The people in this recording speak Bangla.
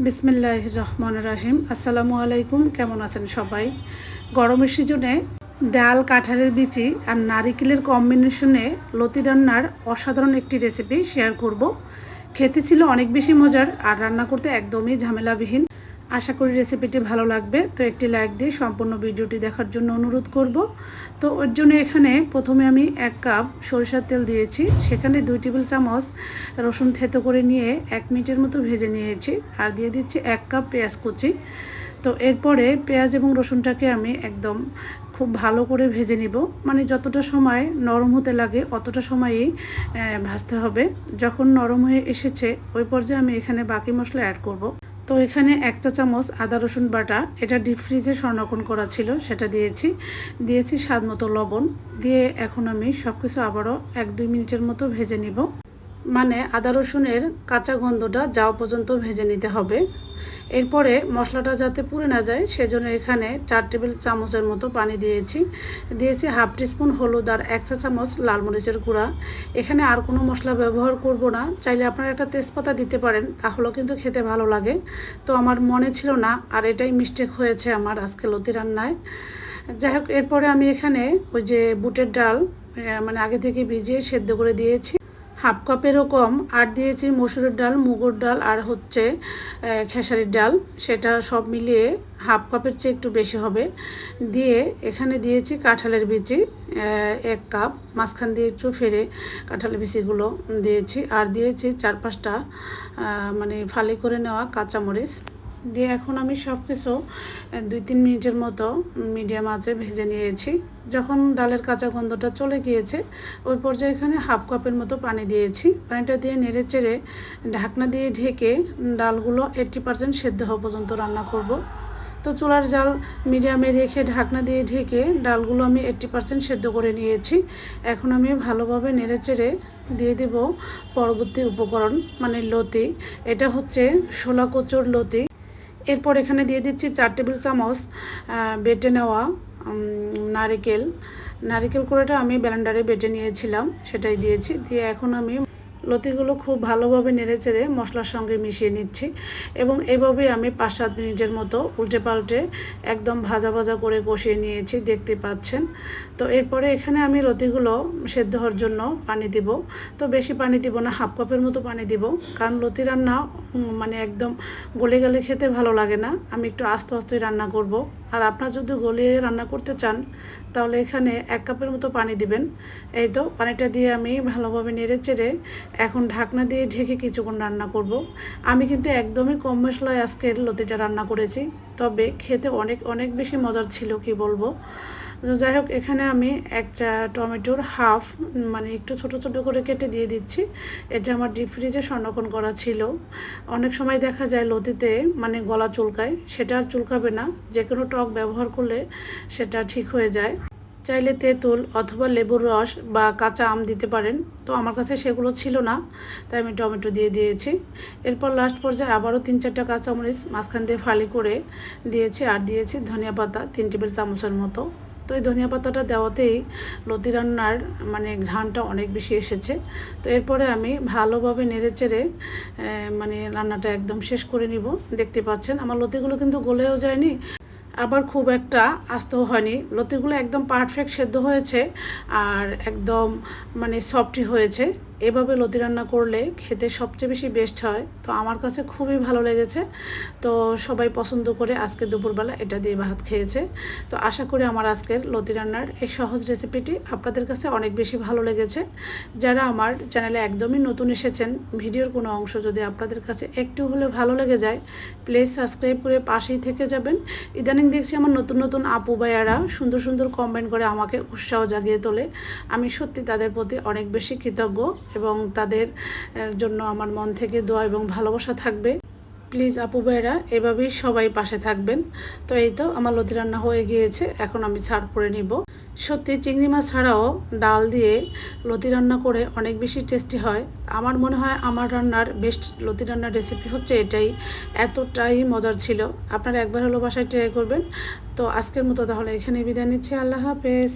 বিসমিল্লাহির রহমানির রহিম। আসসালামু আলাইকুম। কেমন আছেন সবাই? গরমের সিজনে ডাল, কাঁঠালের বিচি আর নারিকেলের কম্বিনেশনে লতি রান্নার অসাধারণ একটি রেসিপি শেয়ার করব। খেতে ছিল অনেক বেশি মজার আর রান্না করতে একদমই ঝামেলাবিহীন। আশা করি রেসিপিটি ভালো লাগবে। তো একটি লাইক দিয়ে সম্পূর্ণ ভিডিওটি দেখার জন্য অনুরোধ করব। তো ওর জন্য এখানে প্রথমে আমি 1 কাপ সরিষার তেল দিয়েছি, সেখানে 2 টেবিল চামচ রসুন থেতো করে নিয়ে 1 মিনিটের মতো ভেজে নিয়েছি। আর দিয়ে দিচ্ছি 1 কাপ পেঁয়াজ কুচি। তো এরপরে পেঁয়াজ এবং রসুনটাকে আমি একদম খুব ভালো করে ভেজে নিব, মানে যতটা সময় নরম হতে লাগে অতটা সময়ই ভাজতে হবে। যখন নরম হয়ে এসেছে ওই পর্যায়ে আমি এখানে বাকি মশলা অ্যাড করব। তো এখানে 1 চা চামচ আদা রসুন বাটা, এটা ডিপ ফ্রিজে সংরক্ষণ করা ছিল, সেটা দিয়েছি স্বাদ মতো লবণ দিয়ে এখন আমি সব কিছু আবারও 1-2 মিনিটের মতো ভেজে নিব। মানে আদা রসুনের কাঁচা গন্ধটা যাওয়া পর্যন্ত ভেজে নিতে হবে। এরপরে মশলাটা যাতে পুড়ে না যায় সেজন্য এখানে 4 টেবিল চামচের মতো পানি দিয়েছি 1/2 টিস্পুন হলুদ আর 1 চা চামচ লাল মরিচের গুঁড়া। এখানে আর কোনো মশলা ব্যবহার করব না, চাইলে আপনারা একটা তেজপাতা দিতে পারেন, তাহলেও কিন্তু খেতে ভালো লাগে। তো আমার মনে ছিল না, আর এটাই মিস্টেক হয়েছে আমার আজকে লতি রান্নায়। যাই হোক, এরপরে আমি এখানে ওই যে বুটের ডাল মানে আগে থেকে ভিজিয়ে সেদ্ধ করে দিয়েছি 1/2 কাপেরও কম, আর দিয়েছি মসুরের ডাল, মুগের ডাল আর হচ্ছে খেসারির ডাল, সেটা সব মিলিয়ে 1/2 কাপের চেয়ে একটু বেশি হবে। দিয়ে এখানে দিয়েছি কাঁঠালের বিচি 1 কাপ, মাঝখান দিয়ে একটু ফেরে কাঁঠালের বিচিগুলো দিয়েছি। আর দিয়েছি 4-5টা মানে ফালি করে নেওয়া কাঁচামরিচ দিয়ে এখন আমি সব কিছু 2-3 মিনিটের মতো মিডিয়াম আঁচে ভেজে নিয়েছি। যখন ডালের কাঁচা গন্ধটা চলে গিয়েছে ওই পর্যায়ে এখানে 1/2 কাপের মতো পানি দিয়েছি। পানিটা দিয়ে নেড়ে চেড়ে ঢাকনা দিয়ে ঢেকে ডালগুলো 80% সেদ্ধ হওয়া পর্যন্ত রান্না করব। তো চুলার জাল মিডিয়ামে রেখে ঢাকনা দিয়ে ঢেকে ডালগুলো আমি 80% সেদ্ধ করে নিয়েছি। এখন আমি ভালোভাবে নেড়ে চেড়ে দিয়ে দেব পরবর্তী উপকরণ, মানে লতি। এটা হচ্ছে শোলা কচুর লতি। এরপর এখানে দিয়ে দিচ্ছি 4 টেবিল চামচ বেটে নেওয়া নারিকেল কোড়াটা আমি ব্লেন্ডারে বেটে নিয়েছিলাম, সেটাই দিয়েছি। দিয়ে এখন আমি লতিগুলো খুব ভালোভাবে নেড়েচেড়ে মশলার সঙ্গে মিশিয়ে নিচ্ছি এবং এভাবে আমি 5-7 মিনিটের মতো উল্টে পাল্টে একদম ভাজা ভাজা করে কষিয়ে নিয়েছি, দেখতে পাচ্ছেন। তো এরপরে এখানে আমি লতিগুলো সেদ্ধ হওয়ার জন্য পানি দিব। তো বেশি পানি দিব না, 1/2 কাপের মতো পানি দিব, কারণ লতি রান্না মানে একদম গলে গেলে খেতে ভালো লাগে না। আমি একটু আস্তে আস্তেই রান্না করব। আর আপনারা যদি গলিয়ে রান্না করতে চান তাহলে এখানে 1 কাপের মতো পানি দিবেন। এই তো পানিটা দিয়ে আমি ভালোভাবে নেড়ে চেড়ে এখন ঢাকনা দিয়ে ঢেকে কিছুক্ষণ রান্না করব। আমি কিন্তু একদমই কম মশলায় আজকের লতিটা রান্না করেছি, তবে খেতে অনেক অনেক বেশি মজার ছিল, কি বলবো। যাই হোক, এখানে আমি একটা টমেটোর হাফ মানে একটু ছোট ছোট করে কেটে দিয়ে দিচ্ছি। এটা আমার ডিপ ফ্রিজে সংরক্ষণ করা ছিল। অনেক সময় দেখা যায় লতিতে মানে গলা চুলকায়, সেটা আর চুলকাবে না, যে কোনো টক ব্যবহার করলে সেটা ঠিক হয়ে যায়। চাইলে তেঁতুল অথবা লেবুর রস বা কাঁচা আম দিতে পারেন। তো আমার কাছে সেগুলো ছিল না, তাই আমি টমেটো দিয়ে দিয়েছি। এরপর লাস্ট পর্যায়ে আবারও 3-4টা কাঁচামরিচ মাঝখান দিয়ে ফালি করে দিয়েছি। আর দিয়েছি ধনিয়া পাতা 3 টেবিল চামচের মতো। তো এই ধনিয়া পাতাটা দেওয়াতেই লতি রান্নার মানে ঘ্রাণটা অনেক বেশি এসেছে। তো এরপরে আমি ভালোভাবে নেড়ে চেড়ে মানে রান্নাটা একদম শেষ করে নিব। দেখতে পাচ্ছেন আমার লতিগুলো কিন্তু গলেও যায়নি, আবার খুব একটা আস্তও হয়নি। লতিগুলো একদম পারফেক্ট সেদ্ধ হয়েছে আর একদম মানে সফটই হয়েছে। এভাবে লতি রান্না করলে খেতে সবচেয়ে বেশি বেস্ট হয়। তো আমার কাছে খুবই ভালো লেগেছে। তো সবাই পছন্দ করে আজকে দুপুরবেলা এটা দিয়ে ভাত খেয়েছে। তো আশা করি আমার আজকের লতি রান্নার এই সহজ রেসিপিটি আপনাদের কাছে অনেক বেশি ভালো লেগেছে। যারা আমার চ্যানেলে একদমই নতুন এসেছেন, ভিডিওর কোনো অংশ যদি আপনাদের কাছে একটু হলে ভালো লেগে যায়, প্লিজ সাবস্ক্রাইব করে পাশেই থেকে যাবেন। ইদানিং দেখছি আমার নতুন নতুন আপু ভাইয়ারা সুন্দর সুন্দর কমেন্ট করে আমাকে উৎসাহ জাগিয়ে তোলে। আমি সত্যি তাদের প্রতি অনেক বেশি কৃতজ্ঞ এবং তাদের জন্য আমার মন থেকে দোয়া এবং ভালোবাসা থাকবে। প্লিজ আপু ভাইয়েরা এভাবেই সবাই পাশে থাকবেন। তো এই তো আমার লতি রান্না হয়ে গিয়েছে, এখন আমি ছাড় করে নিব। সত্যি চিংড়ি মাছ ছাড়াও ডাল দিয়ে লতি রান্না করে অনেক বেশি টেস্টি হয়। আমার মনে হয় আমার রান্নার বেস্ট লতি রান্নার রেসিপি হচ্ছে এটাই, এতটাই মজার ছিল। আপনারা একবার হলো বাসায় ট্রাই করবেন। তো আজকের মতো তাহলে এখানেই বিদায় নিচ্ছি। আল্লাহ হাফেজ।